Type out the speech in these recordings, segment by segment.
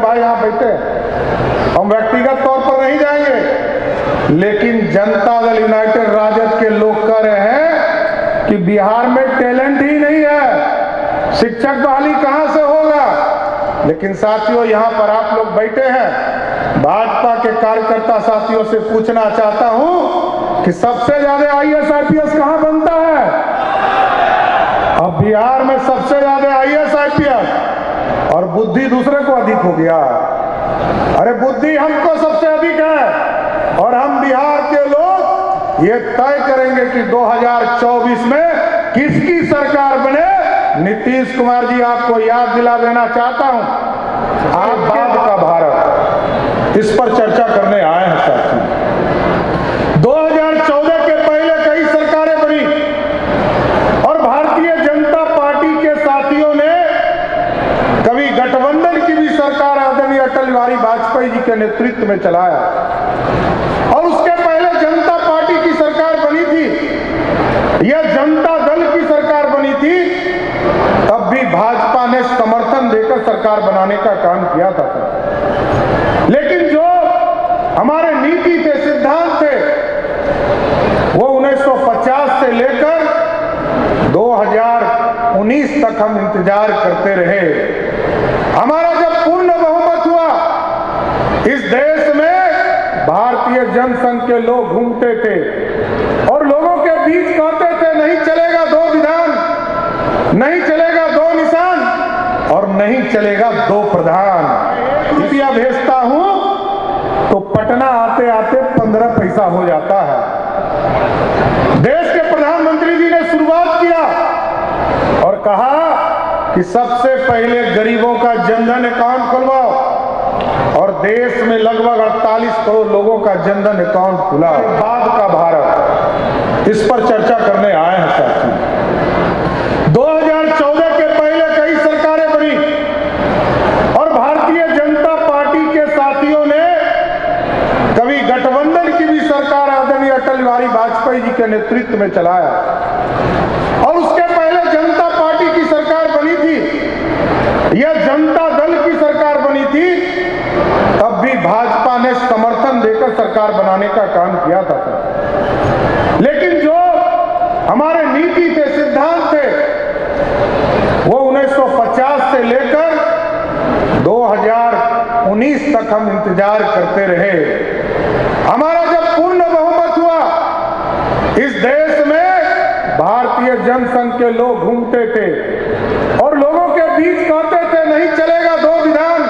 भाई यहाँ बैठे हैं, हम व्यक्तिगत तौर पर नहीं जाएंगे, लेकिन जनता दल यूनाइटेड राजद के लोग कह रहे हैं कि बिहार में टैलेंट ही नहीं है, शिक्षक बहाली कहां से होगा। लेकिन साथियों, यहां पर आप लोग बैठे हैं, भाजपा के कार्यकर्ता साथियों से पूछना चाहता हूं कि सबसे ज्यादा आईएएस आईपीएस कहां बनता है? अब बिहार में सबसे ज्यादा आईएएस आईपीएस और बुद्धि दूसरे को अधिक हो गया। अरे बुद्धि हमको सबसे अधिक है और हम बिहार के लोग ये तय करेंगे कि 2024 में किसकी सरकार बने। नीतीश कुमार जी, आपको याद दिला देना चाहता हूं, आप बाद का भारत, इस पर चर्चा करने आए हैं साथियों। 2014 के पहले कई सरकारें बनी और भारतीय जनता पार्टी के साथियों ने कभी गठबंधन की भी सरकार आदरणीय अटल बिहारी वाजपेयी जी के नेतृत्व में चलाया और उसके पहले जनता पार्टी की सरकार बनी थी, यह जनता दल की सरकार बनी थी, तब भी भाजपा ने समर्थन देकर सरकार बनाने का काम किया था। लेकिन जो हमारे नीति थे, सिद्धांत थे, वो 1950 से लेकर 2019 तक हम इंतजार करते रहे। हमारा जब पूर्ण बहुमत हुआ, इस देश में भारतीय जनसंघ के लोग घूमते थे और लोगों के बीच कहते थे नहीं चलेगा दो विधान, नहीं चलेगा दो निशान और नहीं चलेगा दो प्रधान। रुपया भेजता हूं तो पटना आते आते 15 पैसा हो जाता है। देश के प्रधानमंत्री जी ने शुरुआत किया और कहा कि सबसे पहले गरीबों का जनधन अकाउंट खुलवाओ और देश में लगभग 48 करोड़ लोगों का जनधन अकाउंट खुला। बाद का भारत, इस पर चर्चा करने आए हैं साथियों। 2014 के पहले कई सरकारें बनी और भारतीय जनता पार्टी के साथियों ने कभी गठबंधन की भी सरकार आदरणीय अटल बिहारी वाजपेयी जी के नेतृत्व में चलाया और उसके पहले जनता पार्टी की सरकार बनी थी, यह जनता दल की सरकार बनी थी, तब भी भाजपा ने समर्थन देकर सरकार बनाने का काम किया था। लेकिन जो हमारे नीति थे, सिद्धांत थे, वो 1950 से लेकर 2019 तक हम इंतजार करते रहे। हमारा जब पूर्ण बहुमत हुआ, इस देश में भारतीय जनसंघ के लोग घूमते थे और लोगों के बीच कहते थे नहीं चलेगा दो विधान,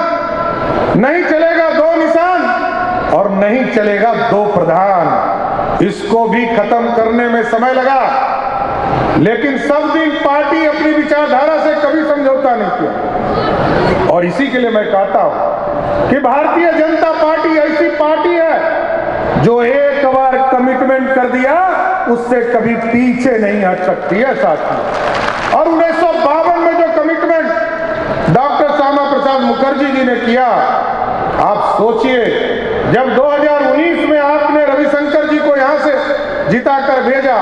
नहीं चलेगा दो निशान और नहीं चलेगा दो प्रधान। इसको भी खत्म करने में समय लगा, लेकिन सब दिन पार्टी अपनी विचारधारा से कभी समझौता नहीं किया और इसी के लिए मैं कहता हूं कि भारतीय जनता पार्टी ऐसी पार्टी है जो एक बार कमिटमेंट कर दिया उससे कभी पीछे नहीं हट सकती है साथी। और 1952 में जो कमिटमेंट डॉक्टर श्यामा प्रसाद मुखर्जी जी ने किया, आप सोचिए, जब 2019 में आपने रविशंकर जी को यहां से जिताकर भेजा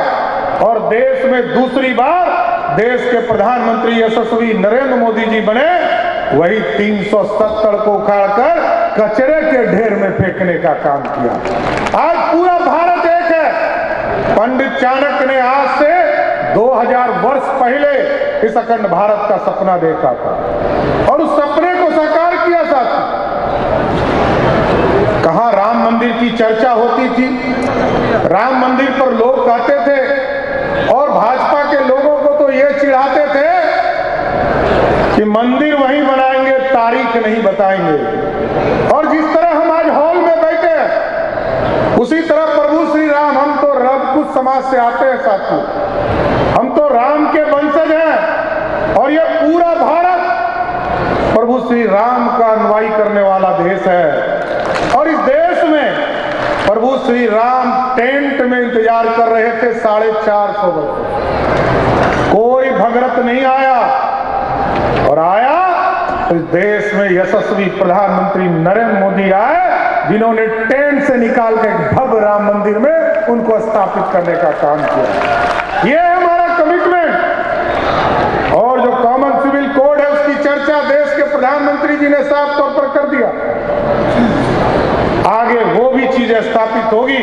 और देश में दूसरी बार देश के प्रधानमंत्री यशस्वी नरेंद्र मोदी जी बने, वही 370 को उखाड़कर कचरे के ढेर में फेंकने का काम किया। आज पूरा भारत एक है। पंडित चाणक्य ने आज से 2000 वर्ष पहले इस अखंड भारत का सपना देखा था और उस सपने को साकार किया साथी। कहां राम मंदिर की चर्चा होती थी, राम मंदिर पर लोग कहते थे और भाजपा के लोगों को तो ये चिढ़ाते थे कि मंदिर वहीं बनाएंगे, तारीख नहीं बताएंगे। और जिस तरह हम आज हॉल में बैठे हैं, उसी तरह प्रभु श्री राम, हम तो रजपूत समाज से आते हैं साथियों, हम तो राम के वंशज हैं और ये पूरा भारत प्रभु श्री राम का अनुयायी करने वाला देश है। और इस देश में प्रभु श्री राम टेंट में इंतजार कर रहे थे 450 वर्ष, कोई भगरत नहीं आया और आया इस देश में यशस्वी प्रधानमंत्री नरेंद्र मोदी आए, जिन्होंने टेंट से निकाल के भव्य राम मंदिर में उनको स्थापित करने का काम किया। ये हमारा कमिटमेंट। और जो कॉमन सिविल कोड है उसकी चर्चा देश के प्रधानमंत्री जी ने साफ तौर पर कर दिया आगे वो भी चीजें स्थापित होगी,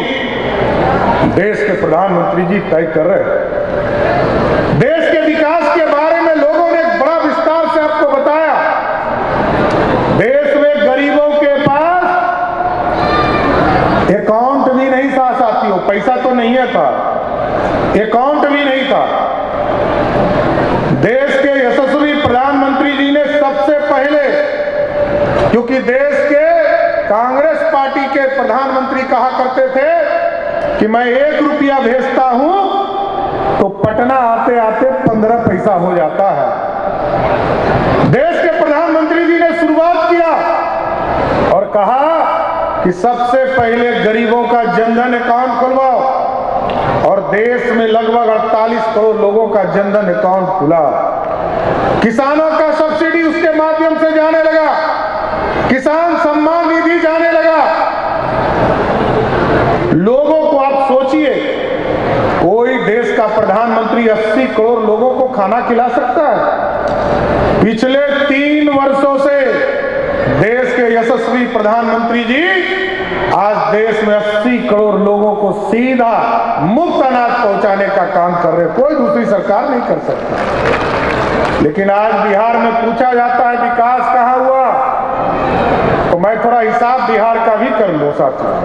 देश के प्रधानमंत्री जी तय कर रहे हैं। देश के विकास के बारे में लोगों ने एक बड़ा विस्तार से आपको बताया। देश में गरीबों के पास अकाउंट भी नहीं था साथियों, पैसा तो नहीं है था, अकाउंट भी नहीं था। देश के यशस्वी प्रधानमंत्री जी ने सबसे पहले, क्योंकि देश के कांग्रेस पार्टी के प्रधानमंत्री कहा करते थे कि मैं 1 रुपया भेजता हूं तो पटना आते आते 15 पैसा हो जाता है। देश के प्रधानमंत्री जी ने शुरुआत किया और कहा कि सबसे पहले गरीबों का जनधन अकाउंट खुलवाओ, और देश में लगभग 48 करोड़ लोगों का जनधन अकाउंट खुला। किसानों का सब्सिडी उसके माध्यम से जाने लगा, किसान सम्मान निधि जाने लगा। लोगों को आप सोचिए, कोई देश का प्रधानमंत्री 80 करोड़ लोगों को खाना खिला सकता है? पिछले 3 वर्षों से देश के यशस्वी प्रधानमंत्री जी आज देश में 80 करोड़ लोगों को सीधा मुफ्त अनाज पहुंचाने का काम कर रहे हैं। कोई दूसरी सरकार नहीं कर सकती। लेकिन आज बिहार में पूछा जाता है विकास कहां हुआ, तो मैं थोड़ा हिसाब बिहार का भी कर लूं साथियों।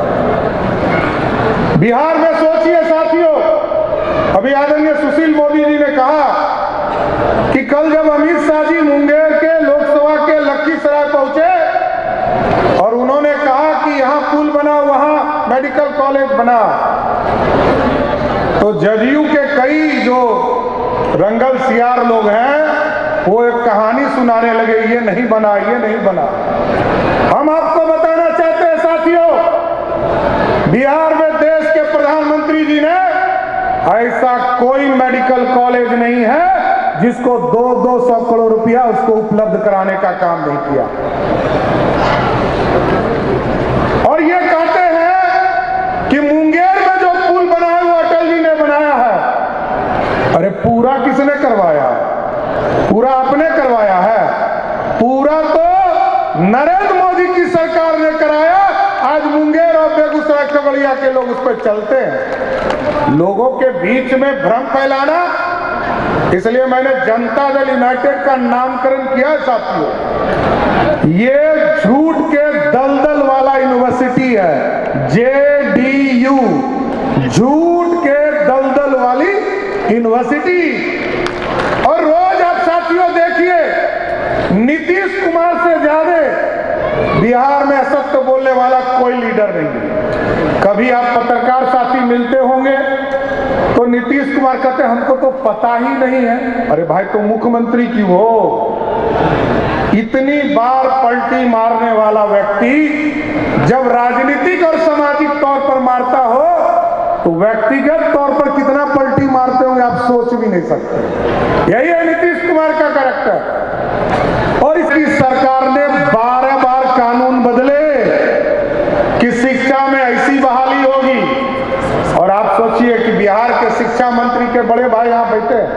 बिहार में सोचिए साथियों, अभी आदरणीय सुशील मोदी जी ने कहा कि कल जब अमित शाह जी मुंगेर के लोकसभा के लखीसराय पहुंचे और उन्होंने कहा कि यहां पुल बना, वहां मेडिकल कॉलेज बना, तो जदयू के कई जो रंगल सियार लोग हैं वो एक कहानी सुनाने लगे, ये नहीं बना, ये नहीं बना। हम आपको बताना चाहते हैं साथियों, बिहार में देश के प्रधानमंत्री जी ने ऐसा कोई मेडिकल कॉलेज नहीं है जिसको 200 करोड़ रुपया उसको उपलब्ध कराने का काम नहीं किया। और ये कहते हैं कि मुंगेर में जो पुल बना है वो अटल जी ने बनाया है। अरे पूरा किसने करवाया? पूरा आपने करवाया है? पूरा तो नरेंद्र मोदी की सरकार ने कराया। आज मुंगेर और बेगूसराय खगड़िया के लोग उस पर चलते हैं। लोगों के बीच में भ्रम फैलाना, इसलिए मैंने जनता दल यूनाइटेड का नामकरण किया साथियों। ये झूठ के दलदल वाला यूनिवर्सिटी है, JDU, झूठ के दलदल वाली यूनिवर्सिटी। और रोज आप साथियों देखिए, नीतीश कुमार से ज्यादा बिहार में असत्य बोलने वाला कोई लीडर नहीं है। कभी आप पत्रकार साथी मिलते होंगे तो नीतीश कुमार कहते हैं हमको तो पता ही नहीं है। अरे भाई, तो मुख्यमंत्री क्यों हो? इतनी बार पलटी मारने वाला व्यक्ति जब राजनीतिक और सामाजिक तौर पर मारता हो तो व्यक्तिगत तौर पर कितना पलटी मारते होंगे आप सोच भी नहीं सकते। यही है नीतीश कुमार का कैरेक्टर। और इसकी सरकार ने 12 बार कानून बदले कि शिक्षा में ऐसी बहाली होगी। और आप सोचिए कि बिहार के शिक्षा मंत्री के बड़े भाई यहाँ बैठे हैं,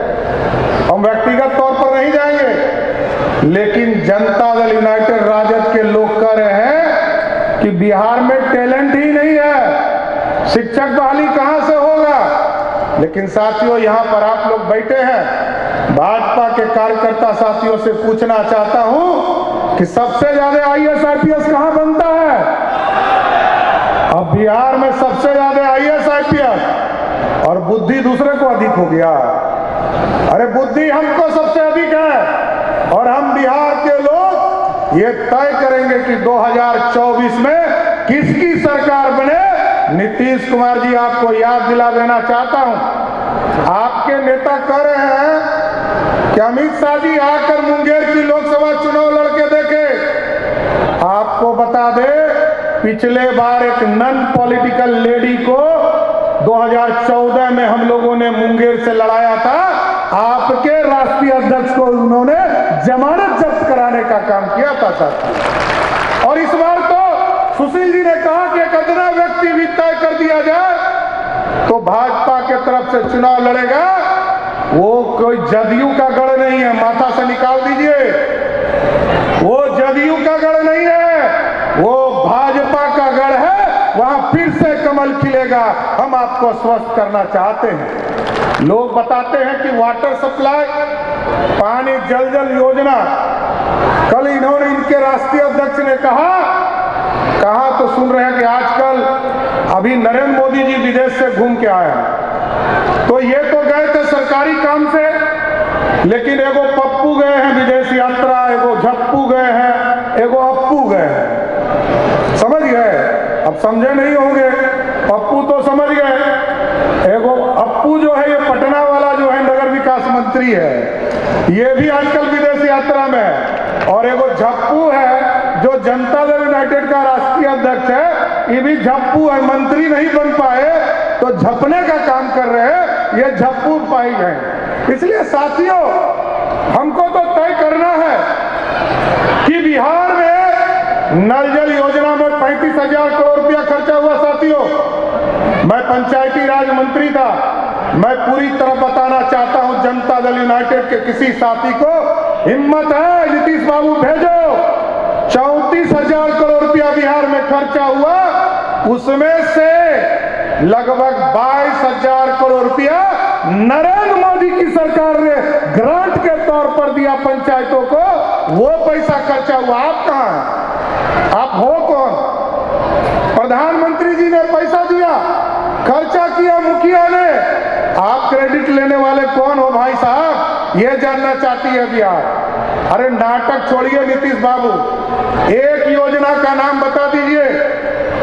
हम व्यक्तिगत तौर पर नहीं जाएंगे, लेकिन जनता दल यूनाइटेड राजद के लोग कह रहे हैं कि बिहार में टैलेंट ही नहीं है, शिक्षक बहाली कहां से होगा। लेकिन साथियों, यहां पर आप लोग बैठे हैं, भाजपा के कार्यकर्ता साथियों से पूछना चाहता हूं कि सबसे ज्यादा IAS IPS कहां बनता है? अब बिहार में सबसे ज्यादा IAS IPS और बुद्धि दूसरे को अधिक हो गया। अरे बुद्धि हमको सबसे अधिक है और हम बिहार के लोग ये तय करेंगे कि 2024 में किसकी सरकार बने। नीतीश कुमार जी, आपको याद दिला देना चाहता हूं, आपके नेता कह रहे हैं कि अमित शाह जी आकर मुंगेर की लोकसभा चुनाव लड़के देखे। आपको बता दे, पिछले बार एक नन पॉलिटिकल लेडी को 2014 में हम लोगों ने मुंगेर से लड़ाया था। आपके राष्ट्रीय अध्यक्ष को उन्होंने जमानत जब्त कराने का काम किया था साथियों। और इस बार तो सुशील जी ने कहा कि एक अदना व्यक्ति भी तय कर दिया जाए तो भाजपा के तरफ से चुनाव लड़ेगा। वो कोई जदयू का गढ़ नहीं है, माथा से निकाल दीजिए। वो जदयू का गढ़ नहीं है, वो भाजपा का गढ़ है। कीजिएगा, हम आपको स्वस्थ करना चाहते हैं। लोग बताते हैं कि वाटर सप्लाई, पानी जल जल योजना, कल इन्होंने, इनके राष्ट्रीय अध्यक्ष ने कहा तो सुन रहे हैं कि आजकल अभी नरेंद्र मोदी जी विदेश से घूम के आए हैं, तो ये तो गए थे सरकारी काम से, लेकिन एगो पप्पू गए हैं विदेश यात्रा, एगो झप्पू गए हैं, एगो अप्पू गए हैं। समझ गए? अब समझे नहीं होंगे, पप्पू तो समझ गए, एगो अप्पू जो है ये पटना वाला जो है नगर विकास मंत्री है, ये भी आजकल विदेश यात्रा में है, और एगो झप्पू है जो जनता दल यूनाइटेड का राष्ट्रीय अध्यक्ष है, ये भी झप्पू है, मंत्री नहीं बन पाए तो झपने का काम कर रहे हैं, ये झप्पू पाए गए। इसलिए साथियों, हमको तो तय करना है कि बिहार में नल जल योजना में 35,000 करोड़ रुपया खर्चा हुआ। साथियों, मैं पंचायती राज मंत्री था, मैं पूरी तरह बताना चाहता हूं जनता दल यूनाइटेड के किसी साथी को हिम्मत है, नीतीश बाबू भेजो, 34,000 करोड़ रुपया बिहार में खर्चा हुआ, उसमें से लगभग 22,000 करोड़ रुपया नरेंद्र मोदी की सरकार ने ग्रांट के तौर पर दिया पंचायतों को, वो पैसा खर्चा हुआ। आप कहां हैं? आप हो कौन? प्रधानमंत्री जी ने पैसा दिया, खर्चा किया मुखिया ने, आप क्रेडिट लेने वाले कौन हो भाई साहब? ये जानना चाहती है बिहार। अरे नाटक छोड़िए नीतीश बाबू, एक योजना का नाम बता दीजिए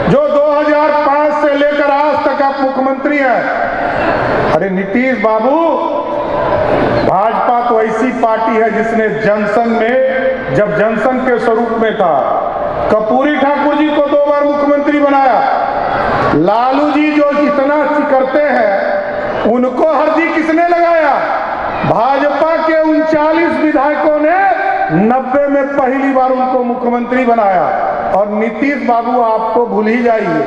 जो 2005 से लेकर आज तक आप मुख्यमंत्री हैं। अरे नीतीश बाबू, भाजपा तो ऐसी पार्टी है जिसने जनसंघ में, जब जनसंघ के स्वरूप में था, कर्पूरी ठाकुर जी को 2 बार मुख्यमंत्री बनाया, लालू जी जो इतना करते हैं उनको हरदी किसने लगाया? भाजपा के 39 विधायकों ने 90 में पहली बार उनको मुख्यमंत्री बनाया। और नीतीश बाबू, आप तो भूल ही जाइए,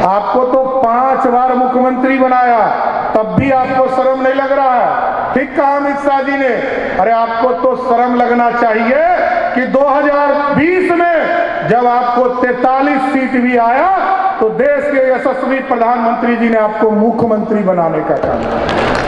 आपको तो 5 बार मुख्यमंत्री बनाया, तब भी आपको शर्म नहीं लग रहा है। ठीक कहा अमित शाह जी ने, अरे आपको तो शर्म लगना चाहिए कि 2020 में जब आपको 43 सीट भी आया तो देश के यशस्वी प्रधानमंत्री जी ने आपको मुख्यमंत्री बनाने का काम किया।